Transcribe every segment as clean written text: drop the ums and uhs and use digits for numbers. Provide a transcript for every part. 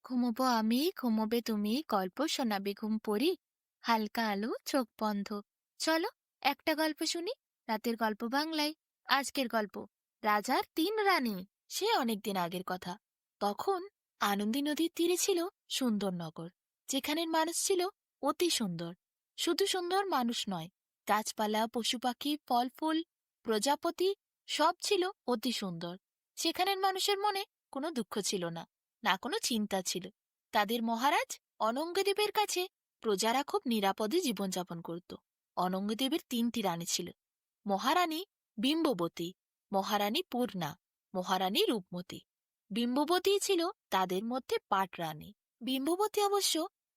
ঘুমোবো আমি, ঘুমোবে তুমি, গল্প শোনাবে ঘুম পড়ি। হালকা আলো, চোখ বন্ধ। চলো একটা গল্প শুনি। রাতের গল্প বাংলায়। আজকের গল্প রাজার তিন রানী। সে অনেকদিন আগের কথা। তখন আনন্দী নদীর তীরে ছিল সুন্দরনগর, যেখানের মানুষ ছিল অতি সুন্দর। শুধু সুন্দর মানুষ নয়, গাছপালা, পশু পাখি, ফল ফুল, প্রজাপতি সব ছিল অতি সুন্দর। সেখানের মানুষের মনে কোনো দুঃখ ছিল না, না কোনো চিন্তা ছিল। তাদের মহারাজ অনঙ্গদেবের কাছে প্রজারা খুব নিরাপদে জীবনযাপন করত। অনঙ্গদেবের তিনটি রানী ছিল: মহারানী বিম্ববতী, মহারানী পূর্ণা, মহারানী রূপমতী। বিম্ববতী ছিল তাদের মধ্যে পাট রানী। বিম্ববতী অবশ্য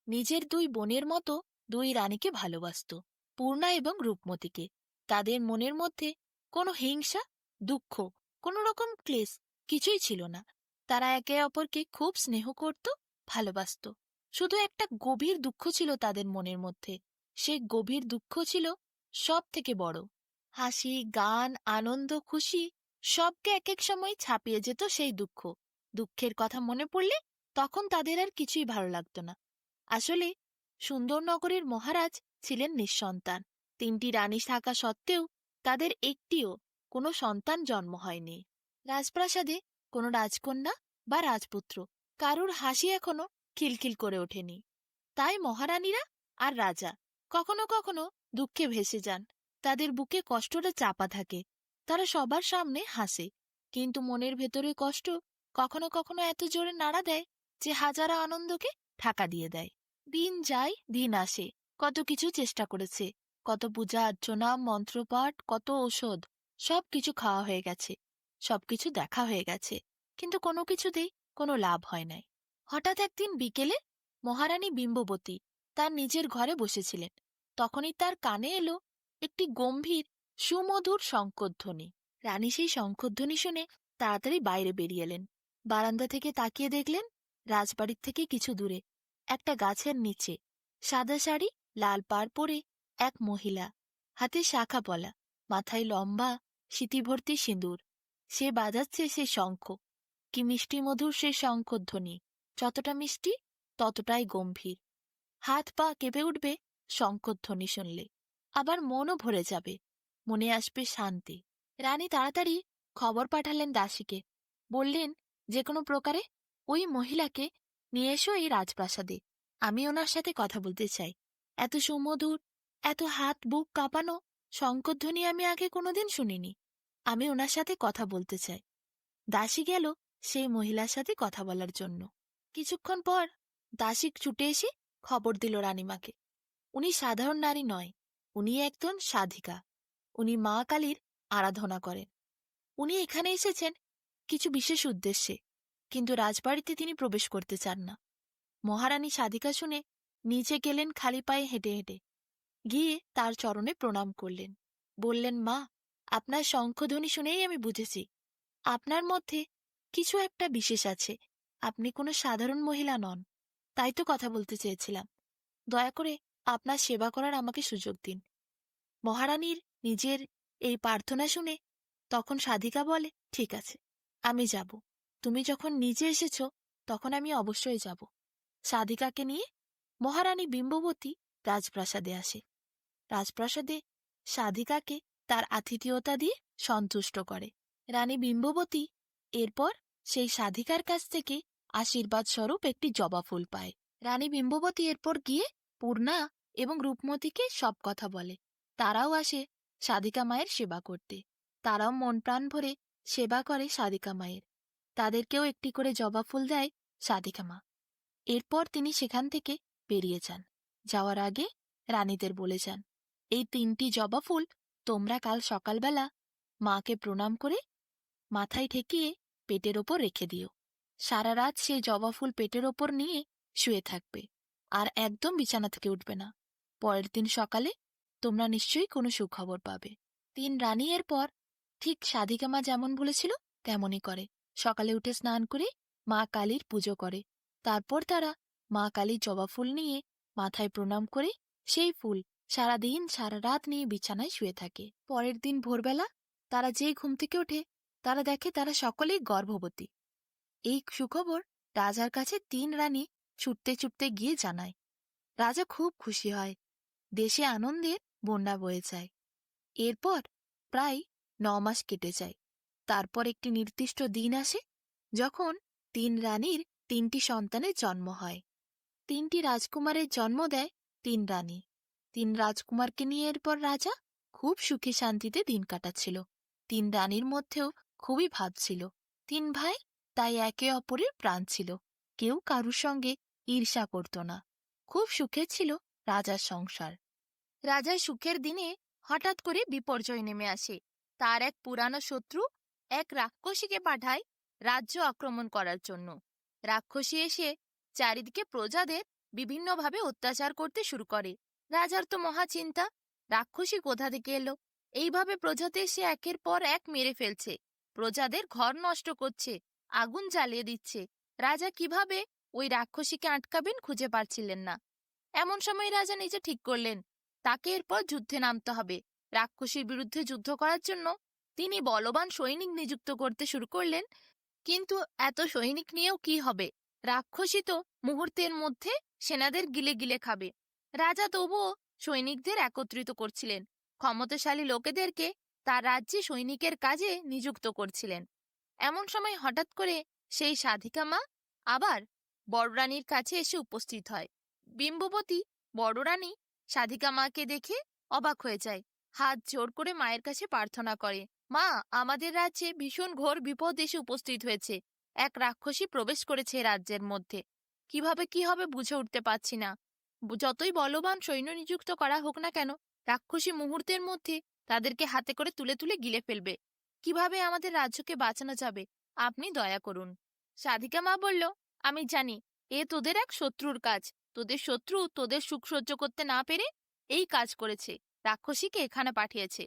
নিজের দুই বোনের মতো দুই রানীকে ভালোবাসত, পূর্ণা এবং রূপমতীকে। তাদের মনের মধ্যে কোনো হিংসা, দুঃখ, কোনো রকম ক্লেশ কিছুই ছিল না। তারা একে অপরকে খুব স্নেহ করত, ভালোবাসত। শুধু একটা গভীর দুঃখ ছিল তাদের মনের মধ্যে। সে গভীর দুঃখ ছিল সব থেকে বড়। হাসি, গান, আনন্দ, খুশি সবকে এক এক সময় ছাপিয়ে যেত সেই দুঃখ। দুঃখের কথা মনে পড়লে তখন তাদের আর কিছুই ভালো লাগতো না। আসলে সুন্দরনগরের মহারাজ ছিলেন নিঃসন্তান। তিনটি রানী থাকা সত্ত্বেও তাদের একটিও কোনো সন্তান জন্ম হয়নি। রাজপ্রাসাদে কোনো রাজকন্যা বা রাজপুত্র কারুর হাসি এখনো খিলখিল করে ওঠেনি। তাই মহারানীরা আর রাজা কখনো কখনো দুঃখে ভেসে যান। তাদের বুকে কষ্টটা চাপা থাকে। তারা সবার সামনে হাসে, কিন্তু মনের ভেতরে কষ্ট কখনো কখনো এত জোরে নাড়া দেয় যে হাজারো আনন্দকে ঢাকা দিয়ে দেয়। দিন যায়, দিন আসে। কত কিছু চেষ্টা করেছে, কত পূজা অর্চনা, মন্ত্রপাঠ, কত ঔষধ, সবকিছু খাওয়া হয়ে গেছে, সবকিছু দেখা হয়ে গেছে, কিন্তু কোনো কিছুতেই কোনো লাভ হয় নাই। হঠাৎ একদিন বিকেলে মহারানী বিম্ববতী তার নিজের ঘরে বসেছিলেন। তখনই তার কানে এলো একটি গম্ভীর সুমধুর শঙ্খধ্বনি। রানী সেই শঙ্খধ্বনি শুনে তাড়াতাড়ি বাইরে বেরিয়ে এলেন। বারান্দা থেকে তাকিয়ে দেখলেন রাজবাড়ির থেকে কিছু দূরে একটা গাছের নিচে সাদা শাড়ি, লাল পাড় পরে এক মহিলা, হাতে শাখা পলা, মাথায় লম্বা সিঁথিভর্তি সিঁদুর। সে বাজাচ্ছে সে শঙ্খ। কি মিষ্টি মধুর সে শঙ্খধ্বনি! যতটা মিষ্টি ততটাই গম্ভীর। হাত পা কেঁপে উঠবে শঙ্খধ্বনি শুনলে। আবার মনও ভরে যাবে, মনে আসবে শান্তি। রানী তাড়াতাড়ি খবর পাঠালেন দাসীকে। বললেন, যে কোনো প্রকারে ওই মহিলাকে নিয়ে এসো এই রাজপ্রাসাদে। আমি ওনার সাথে কথা বলতে চাই। এত সুমধুর, এত হাত বুক কাঁপানো শঙ্খধ্বনি আমি আগে কোনোদিন শুনিনি। আমি ওনার সাথে কথা বলতে চাই। দাসী গেল সেই মহিলার সাথে কথা বলার জন্য। কিছুক্ষণ পর দাসী ছুটে এসে খবর দিল রানীমাকে। উনি সাধারণ নারী নয়, উনি একজন সাধিকা। উনি মা কালীর আরাধনা করেন। উনি এখানে এসেছেন কিছু বিশেষ উদ্দেশ্যে, কিন্তু রাজবাড়িতে তিনি প্রবেশ করতে চান না। মহারানী সাধিকা শুনে নিচে গেলেন খালি পায়ে হেঁটে হেঁটে। গিয়ে তার চরণে প্রণাম করলেন। বললেন, মা, আপনার শঙ্খধ্বনি শুনেই আমি বুঝেছি আপনার মধ্যে কিছু একটা বিশেষ আছে। আপনি কোনো সাধারণ মহিলা নন। তাই তো কথা বলতে চেয়েছিলাম। দয়া করে আপনার সেবা করার আমাকে সুযোগ দিন। মহারানীর নিজের এই প্রার্থনা শুনে তখন সাধিকা বলে, ঠিক আছে, আমি যাব। তুমি যখন নিজে এসেছ তখন আমি অবশ্যই যাব। সাধিকাকে নিয়ে মহারানী বিম্ববতী রাজপ্রাসাদে আসে। রাজপ্রাসাদে সাধিকাকে তার আতিথেয়তা দিয়ে সন্তুষ্ট করে। রানী বিম্ববতী এরপর সেই সাধিকার কাছ থেকে আশীর্বাদ স্বরূপ একটি জবা ফুল পায়। রানী বিম্ববতী এরপর গিয়ে পূর্ণা এবং রূপমতীকে সব কথা বলে। তারাও আসে সাধিকা মায়ের সেবা করতে। তারাও মন প্রাণ ভরে সেবা করে সাধিকা মায়ের। তাদেরকেও একটি করে জবা ফুল দেয় সাধিকা মা। এরপর তিনি সেখান থেকে বেরিয়ে যান। যাওয়ার আগে রানীদের বলে যান, এই তিনটি জবা ফুল তোমরা কাল সকালবেলা মাকে প্রণাম করে মাথায় ঠেকিয়ে পেটের ওপর রেখে দিও। সারা রাত সেই জবা ফুল পেটের ওপর নিয়ে শুয়ে থাকবে, আর একদম বিছানা থেকে উঠবে না। পরের দিন সকালে তোমরা নিশ্চয়ই কোনো সুখবর পাবে। তিন রানী এরপর ঠিক সাধিকা মা যেমন বলেছিল তেমনই করে। সকালে উঠে স্নান করে মা কালীর পুজো করে। তারপর তারা মা কালীর জবা ফুল নিয়ে মাথায় প্রণাম করে সেই ফুল সারাদিন সারা রাত নিয়ে বিছানায় শুয়ে থাকে। পরের দিন ভোরবেলা তারা যেই ঘুম থেকে ওঠে তারা দেখে তারা সকলেই গর্ভবতী। এই সুখবর রাজার কাছে ৩ রানী ছুটতে ছুটতে গিয়ে জানায়। রাজা খুব খুশি হয়। দেশে আনন্দের বন্যা বয়ে যায়। এরপর প্রায় ৯ মাস কেটে যায়। তারপর একটি নির্দিষ্ট দিন আসে যখন ৩ রানীর ৩টি সন্তানের জন্ম হয়। ৩টি রাজকুমারের জন্ম দেয় ৩ রানী। ৩ রাজকুমারকে নিয়ে এরপর রাজা খুব সুখে শান্তিতে দিন কাটাচ্ছিল। ৩ রানীর মধ্যেও খুবই ভাব ছিল। ৩ ভাই তাই একে অপরের প্রাণ ছিল। কেউ কারুর সঙ্গে ঈর্ষা করত না। খুব সুখে ছিল রাজার সংসার। রাজার সুখের দিনে হঠাৎ করে বিপর্যয় নেমে আসে। তার এক পুরানো শত্রু এক রাক্ষসীকে পাঠায় রাজ্য আক্রমণ করার জন্য। রাক্ষসী এসে চারিদিকে প্রজাদের বিভিন্নভাবে অত্যাচার করতে শুরু করে। রাজার তো মহা চিন্তা, রাক্ষসী কোথা থেকে এলো? এইভাবে প্রজাদের সে একের পর এক মেরে ফেলছে, প্রজাদের ঘর নষ্ট করছে, আগুন জ্বালিয়ে দিচ্ছে। রাজা কিভাবে ওই রাক্ষসীকে আটকাবেন খুঁজে পাচ্ছিলেন না। এমন সময় রাজা নিজে ঠিক করলেন তাকে এরপর যুদ্ধে নামতে হবে। রাক্ষসীর বিরুদ্ধে যুদ্ধ করার জন্য তিনি বলবান সৈনিক নিযুক্ত করতে শুরু করলেন। কিন্তু এত সৈনিক নিয়েও কি হবে? রাক্ষসী তো মুহূর্তের মধ্যে সেনাদের গিলে গিলে খাবে। রাজা তবুও সৈনিকদের একত্রিত করছিলেন, ক্ষমতাশালী লোকেদেরকে তার রাজ্যে সৈনিকের কাজে নিযুক্ত করছিলেন। এমন সময় হঠাৎ করে সেই সাধিকা মা আবার বড়রানীর কাছে এসে উপস্থিত হয়। বিম্ববতী বড়রানী সাধিকা মাকে দেখে অবাক হয়ে যায়, হাত জোড় করে মায়ের কাছে প্রার্থনা করে, মা, আমাদের রাজ্যে ভীষণ ঘোর বিপদ এসে উপস্থিত হয়েছে। এক রাক্ষসী প্রবেশ করেছে রাজ্যের মধ্যে। কিভাবে কি হবে বুঝে উঠতে পারছি না। যতই বলবান সৈন্য নিযুক্ত করা হোক না কেন, রাক্ষসী মুহূর্তের মধ্যে তাদেরকে হাতে করে তুলে তুলে গিলে ফেলবে। কিভাবে আমাদের রাজ্যকে বাঁচানো যাবে? আপনি দয়া করুন। সাধিকা মা বলল, আমি জানি এ তোদের এক শত্রুর কাজ। তোদের শত্রু তোদের সুখ সহ্য করতে না পেরে এই কাজ করেছে, রাক্ষসীকে এখানে পাঠিয়েছে।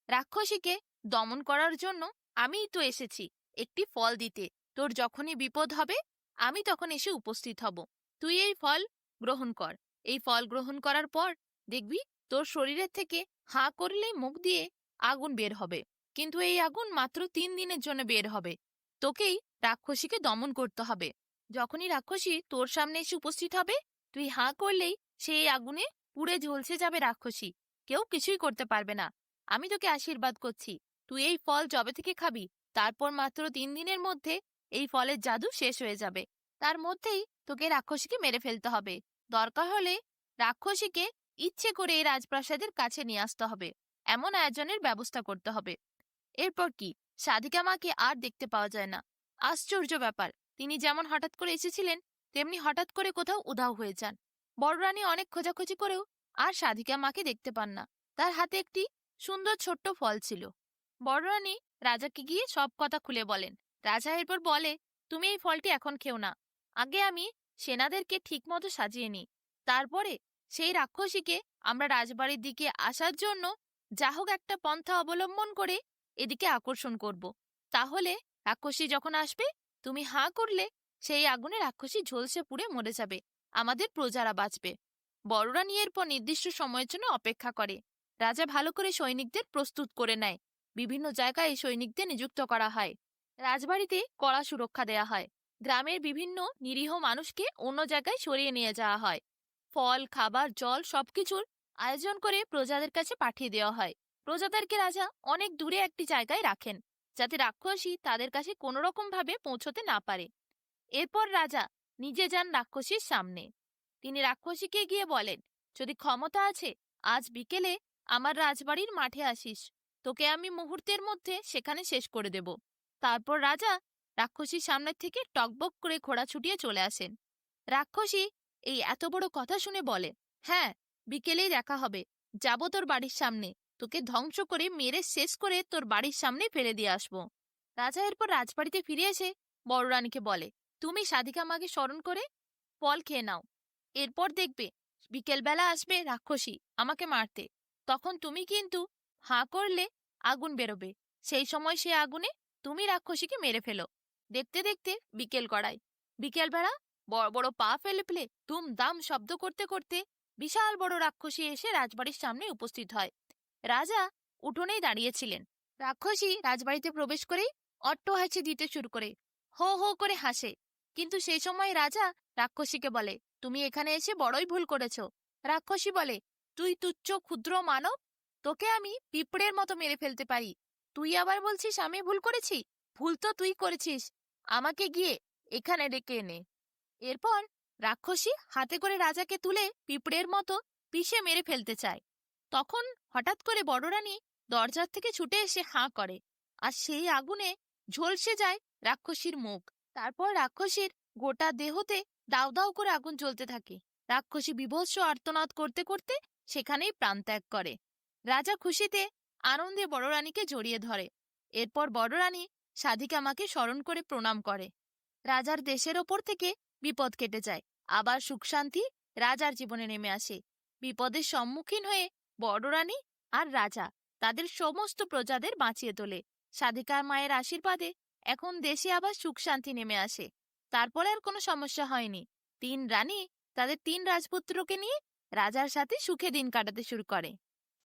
রাক্ষসীকে দমন করার জন্য আমিই তো এসেছি, একটি ফল দিতে। তোর যখনই বিপদ হবে আমি তখন এসে উপস্থিত হব। তুই এই ফল গ্রহণ কর। এই ফল গ্রহণ করার পর দেখবি তোর শরীরের থেকে হাঁ করলেই মুখ দিয়ে আগুন বের হবে। কিন্তু এই আগুন মাত্র ৩ দিনের জন্য বের হবে। তোকেই রাক্ষসীকে দমন করতে হবে। যখনই রাক্ষসী তোর সামনে এসে উপস্থিত হবে, তুই হাঁ করলেই সেই আগুনে পুড়ে ঝলসে যাবে রাক্ষসী। কেউ কিছুই করতে পারবে না। আমি তোকে আশীর্বাদ করছি, তুই এই ফল যবে থেকে খাবি তারপর মাত্র ৩ দিনের মধ্যে এই ফলের জাদু শেষ হয়ে যাবে। তার মধ্যেই তোকে রাক্ষসীকে মেরে ফেলতে হবে। দরকার হলে রাক্ষসীকে ইচ্ছে করে এই রাজপ্রাসাদের কাছে নিয়ে আসতে হবে। এমন আয়োজনের ব্যবস্থা করতে হবে। এরপর কি, সাধিকা মাকে আর দেখতে পাওয়া যায় না। আশ্চর্য ব্যাপার, তিনি যেমন হঠাৎ করে এসেছিলেন তেমনি হঠাৎ করে কোথাও উধাও হয়ে যান। বড় রানী অনেক খোঁজাখুঁজি করেও আর সাধিকা মাকে দেখতে পান না। তার হাতে একটি সুন্দর ছোট্ট ফল ছিল। বড় রানী রাজাকে গিয়ে সব কথা খুলে বলেন। রাজা এরপর বলে, তুমি এই ফলটি এখন খেও না। আগে আমি সেনাদেরকে ঠিক মতো সাজিয়ে নিই, তারপরে সেই রাক্ষসীকে আমরা রাজবাড়ির দিকে আসার জন্য যা হোক একটা পন্থা অবলম্বন করে এদিকে আকর্ষণ করব। তাহলে রাক্ষসী যখন আসবে তুমি হাঁ করলে সেই আগুনে রাক্ষসী ঝলসে পুড়ে মরে যাবে, আমাদের প্রজারা বাঁচবে। বড়রা নিয়ে এরপর নির্দিষ্ট সময়ের জন্য অপেক্ষা করে। রাজা ভালো করে সৈনিকদের প্রস্তুত করে নেয়। বিভিন্ন জায়গায় এই সৈনিকদের নিযুক্ত করা হয়। রাজবাড়িতে কড়া সুরক্ষা দেয়া হয়। গ্রামের বিভিন্ন নিরীহ মানুষকে অন্য জায়গায় সরিয়ে নিয়ে যাওয়া হয়। ফল, খাবার, জল সবকিছুর আয়োজন করে প্রজাদের কাছে পাঠিয়ে দেওয়া হয়। প্রজাদেরকে রাজা অনেক দূরে একটি জায়গায় রাখেন, যাতে রাক্ষসী তাদের কাছে কোনো রকম ভাবে পৌঁছতে না পারে। এরপর রাজা নিজে যান রাক্ষসীর সামনে। তিনি রাক্ষসীকে গিয়ে বলেন, যদি ক্ষমতা আছে আজ বিকেলে আমার রাজবাড়ির মাঠে আসিস, তোকে আমি মুহূর্তের মধ্যে সেখানে শেষ করে দেব। তারপর রাজা রাক্ষসীর সামনের থেকে টকবক করে ঘোড়া ছুটিয়ে চলে আসেন। রাক্ষসী এই এত বড় কথা শুনে বলে, হ্যাঁ, বিকেলেই দেখা হবে। যাব তোর বাড়ির সামনে, তোকে ধ্বংস করে মেরে শেষ করে তোর বাড়ির সামনে ফেলে দিয়ে আসবো। রাজা এরপর রাজবাড়িতে ফিরে এসে বড় রানীকে বলে, তুমি সাধিকা মাকে স্মরণ করে ফল খেয়ে নাও। এরপর দেখবে বিকেলবেলা আসবে রাক্ষসী আমাকে মারতে। তখন তুমি কিন্তু হাঁ করলে আগুন বেরোবে। সেই সময় সে আগুনে তুমি রাক্ষসীকে মেরে ফেলো। দেখতে দেখতে বিকেল গড়ায়। বিকেলবেলা বড় বড় পা ফেলে ফেলে দুম দাম শব্দ করতে করতে বিশাল বড় রাক্ষসী এসে রাজবাড়ির সামনে উপস্থিত হয়। রাজা উঠোনেই দাঁড়িয়েছিলেন। রাক্ষসী রাজবাড়িতে প্রবেশ করেই অট্টহাসি দিতে শুরু করে, হো হো করে হাসে। কিন্তু সেই সময় রাজা রাক্ষসীকে বলে, তুমি এখানে এসে বড়ই ভুল করেছো। রাক্ষসী বলে, তুই তুচ্ছ ক্ষুদ্র মানব, তোকে আমি পিঁপড়ের মতো মেরে ফেলতে পারি, তুই আবার বলছিস আমি ভুল করেছি? ভুল তো তুই করেছিস, আমাকে গিয়ে এখানে ডেকে এনে। এরপর রাক্ষসী হাতে করে রাজাকে তুলে পিঁপড়ের মতো পিষে মেরে ফেলতে চায়। তখন হঠাৎ করে বড় রানী দরজার থেকে ছুটে এসে হাঁ করে, আর সেই আগুনে ঝলসে যায় রাক্ষসীর মুখ। তারপর রাক্ষসীর গোটা দেহতে দাউ দাউ করে আগুন জ্বলতে থাকে। রাক্ষসী বীভৎস আর্তনাদ করতে করতে সেখানেই প্রাণত্যাগ করে। রাজা খুশিতে আনন্দে বড় রানীকে জড়িয়ে ধরে। এরপর বড় রানী সাধিকা মাকে স্মরণ করে প্রণাম করে। রাজার দেশের ওপর থেকে বিপদ কেটে যায়, আবার সুখ শান্তি রাজার জীবনে নেমে আসে। বিপদের সম্মুখীন হয়ে বড় রানী আর রাজা তাদের সমস্ত প্রজাদের বাঁচিয়ে তোলে। সাধিকার মায়ের আশীর্বাদে এখন দেশে আবার সুখ শান্তি নেমে আসে। তারপরে আর কোনো সমস্যা হয়নি। তিন রানী তাদের তিন রাজপুত্রকে নিয়ে রাজার সাথে সুখে দিন কাটাতে শুরু করে।